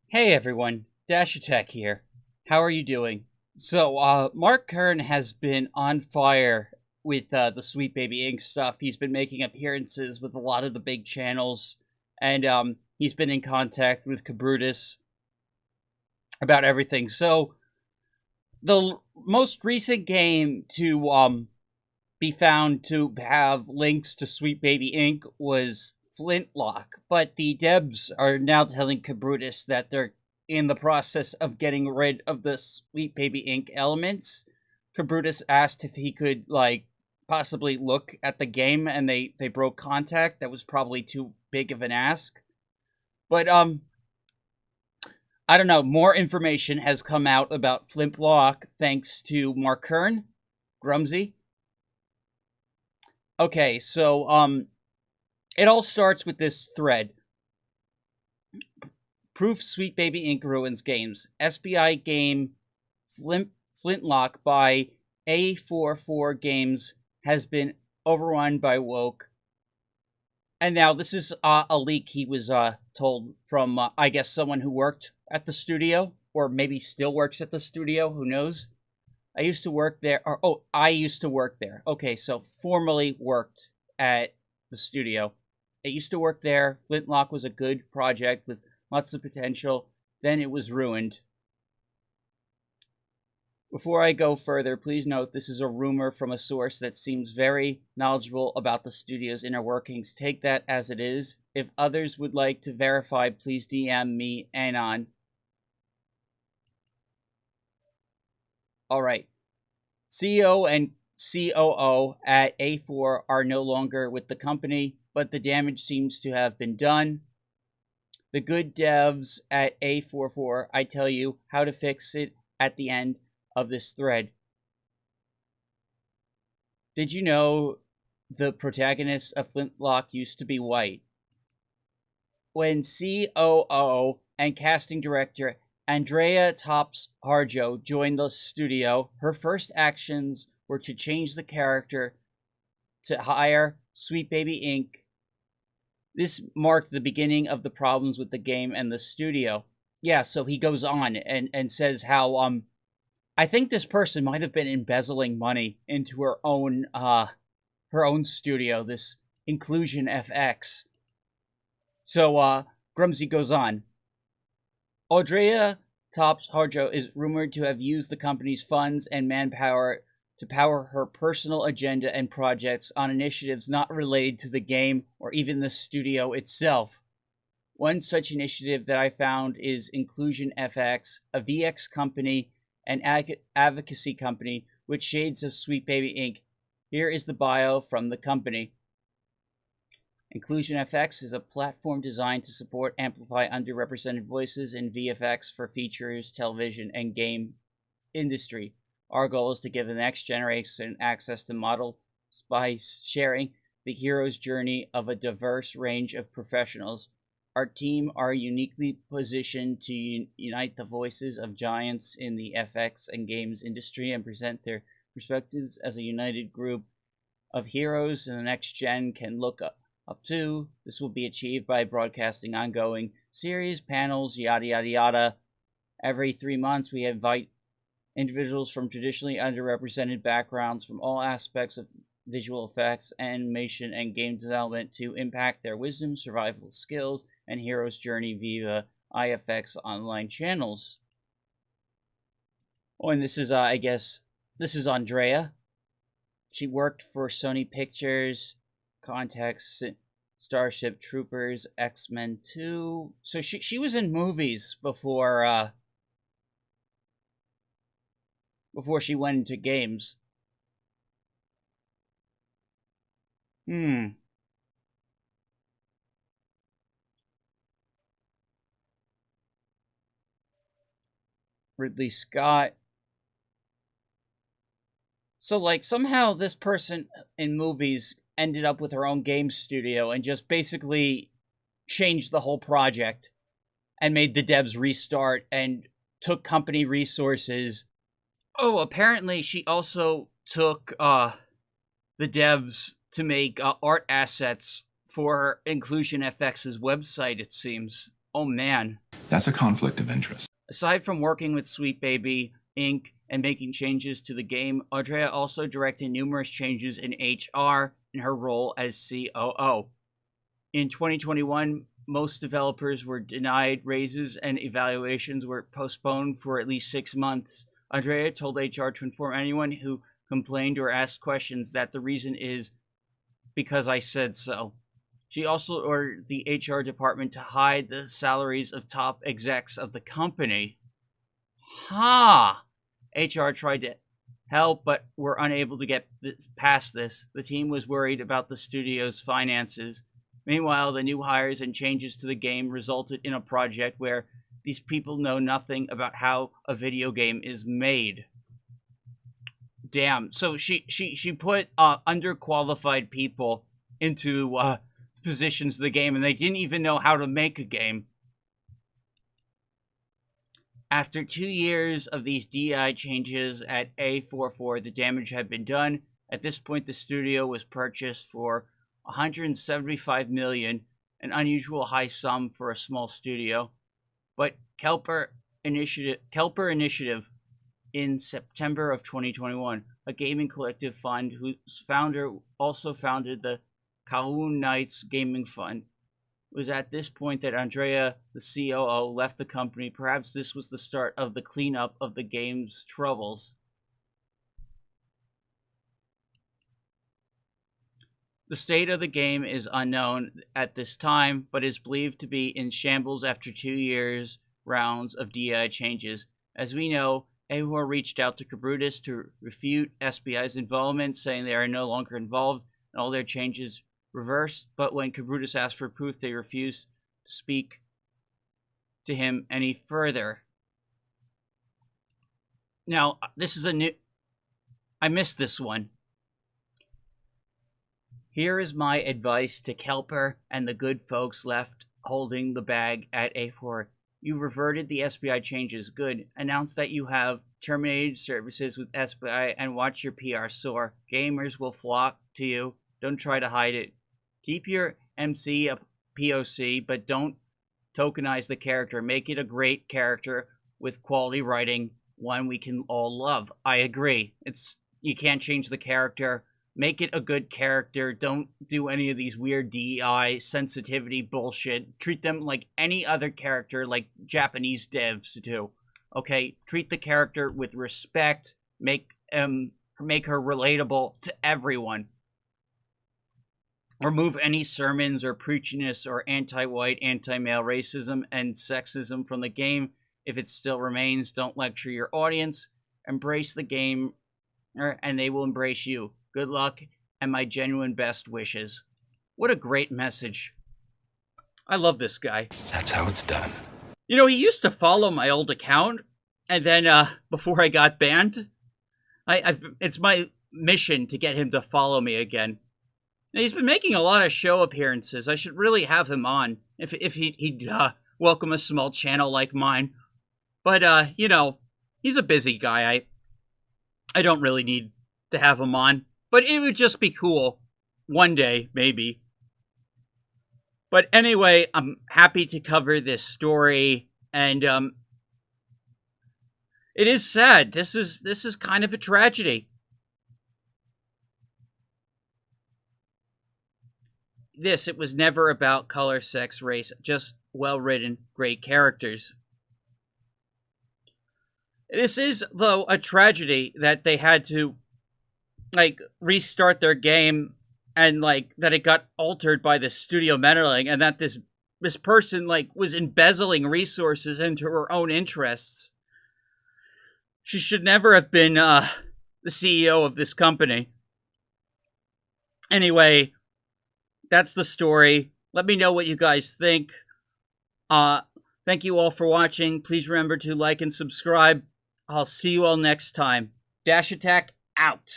Hey everyone, Dash Attack here. How are you doing? Mark Kern has been on fire with the Sweet Baby Inc. stuff. He's been making appearances with a lot of the big channels, and he's been in contact with Cabrutus about everything. So, the most recent game to be found to have links to Sweet Baby Inc. was Flintlock, but the devs are now telling Cabrutus that they're in the process of getting rid of the Sweet Baby Inc. elements. Cabrutus asked if he could, possibly look at the game, and they broke contact. That was probably too big of an ask. But, I don't know. More information has come out about Flintlock thanks to Mark Kern, Grummz. Okay, so, it all starts with this thread. Proof Sweet Baby Inc. ruins games. SBI game Flintlock by A44 Games has been overrun by woke. And now this is a leak he was told from, I guess, someone who worked at the studio, or maybe still works at the studio, who knows? I used to work there, I used to work there. Okay, so formerly worked at the studio. I used to work there. Flintlock was a good project with lots of potential. Then it was ruined. Before I go further, please note this is a rumor from a source that seems very knowledgeable about the studio's inner workings. Take that as it is. If others would like to verify, please DM me Anon. Alright. CEO and COO at A4 are no longer with the company, but the damage seems to have been done. The good devs at A44, I tell you how to fix it at the end of this thread. Did you know the protagonist of Flintlock used to be white? When COO and casting director Andrea Topps-Harjo joined the studio, her first actions were to change the character to hire Sweet Baby Inc. This marked the beginning of the problems with the game and the studio. Yeah, so he goes on and says how I think this person might have been embezzling money into her own studio, this Inclusion FX. So Grummz goes on. Andrea Topps-Harjo is rumored to have used the company's funds and manpower to power her personal agenda and projects on initiatives not related to the game or even the studio itself. One such initiative that I found is Inclusion FX, a VX company and advocacy company with shades of Sweet Baby Inc. Here is the bio from the company. Inclusion FX is a platform designed to support amplify underrepresented voices in VFX for features, television, and game industry. Our goal is to give the next generation access to models by sharing the hero's journey of a diverse range of professionals. Our team are uniquely positioned to unite the voices of giants in the FX and games industry and present their perspectives as a united group of heroes in the next gen can look up to. This will be achieved by broadcasting ongoing series, panels, yada yada yada. Every 3 months, we invite individuals from traditionally underrepresented backgrounds from all aspects of visual effects, animation, and game development to impact their wisdom, survival skills, and hero's journey via IFX online channels. Oh, and this is, I guess, this is Andrea. She worked for Sony Pictures, Context, Starship Troopers, X-Men 2. So she was in movies before she went into games. Ridley Scott. So, somehow this person in movies ended up with her own game studio and just basically changed the whole project and made the devs restart and took company resources. Oh, apparently she also took the devs to make art assets for Inclusion FX's website, it seems. Oh, man. That's a conflict of interest. Aside from working with Sweet Baby Inc. and making changes to the game, Andrea also directed numerous changes in HR in her role as COO. In 2021, most developers were denied raises and evaluations were postponed for at least 6 months. Andrea told HR to inform anyone who complained or asked questions that the reason is because I said so. She also ordered the HR department to hide the salaries of top execs of the company. HR tried to help, but were unable to get past this. The team was worried about the studio's finances. Meanwhile, the new hires and changes to the game resulted in a project where these people know nothing about how a video game is made. Damn. So she put underqualified people into positions of the game, and they didn't even know how to make a game. After 2 years of these DI changes at A44, the damage had been done. At this point, the studio was purchased for $175 million, an unusual high sum for a small studio. But Kelper Initiative in September of 2021, a gaming collective fund whose founder also founded the Kowloon Knights Gaming Fund. It was at this point that Andrea, the COO, left the company. Perhaps this was the start of the cleanup of the game's troubles. The state of the game is unknown at this time, but is believed to be in shambles after 2 years rounds of DI changes. As we know, A4 reached out to Grummz to refute SBI's involvement, saying they are no longer involved and all their changes reversed, but when Grummz asked for proof, they refused to speak to him any further. Now, this is a new... I missed this one. Here is my advice to Kelper and the good folks left holding the bag at A4. You reverted the SBI changes. Good. Announce that you have terminated services with SBI and watch your PR soar. Gamers will flock to you. Don't try to hide it. Keep your MC a POC, but don't tokenize the character. Make it a great character with quality writing, one we can all love. I agree. You can't change the character. Make it a good character. Don't do any of these weird DEI sensitivity bullshit. Treat them like any other character, like Japanese devs do. Okay? Treat the character with respect. Make her relatable to everyone. Remove any sermons or preachiness or anti-white, anti-male racism and sexism from the game. If it still remains, don't lecture your audience. Embrace the game, and they will embrace you. Good luck, and my genuine best wishes. What a great message. I love this guy. That's how it's done. You know, he used to follow my old account, and then before I got banned, it's my mission to get him to follow me again. Now, he's been making a lot of show appearances. I should really have him on if he'd welcome a small channel like mine. But, you know, he's a busy guy. I don't really need to have him on. But it would just be cool. One day, maybe. But anyway, I'm happy to cover this story. And it is sad. This is kind of a tragedy. It was never about color, sex, race. Just well-written, great characters. This is, though, a tragedy that they had to restart their game and that it got altered by the studio meddling, and that this person was embezzling resources into her own interests. She should never have been the CEO of this company. Anyway, that's the story. Let me know what you guys think. Thank you all for watching. Please remember to like and subscribe. I'll see you all next time. Dash Attack out.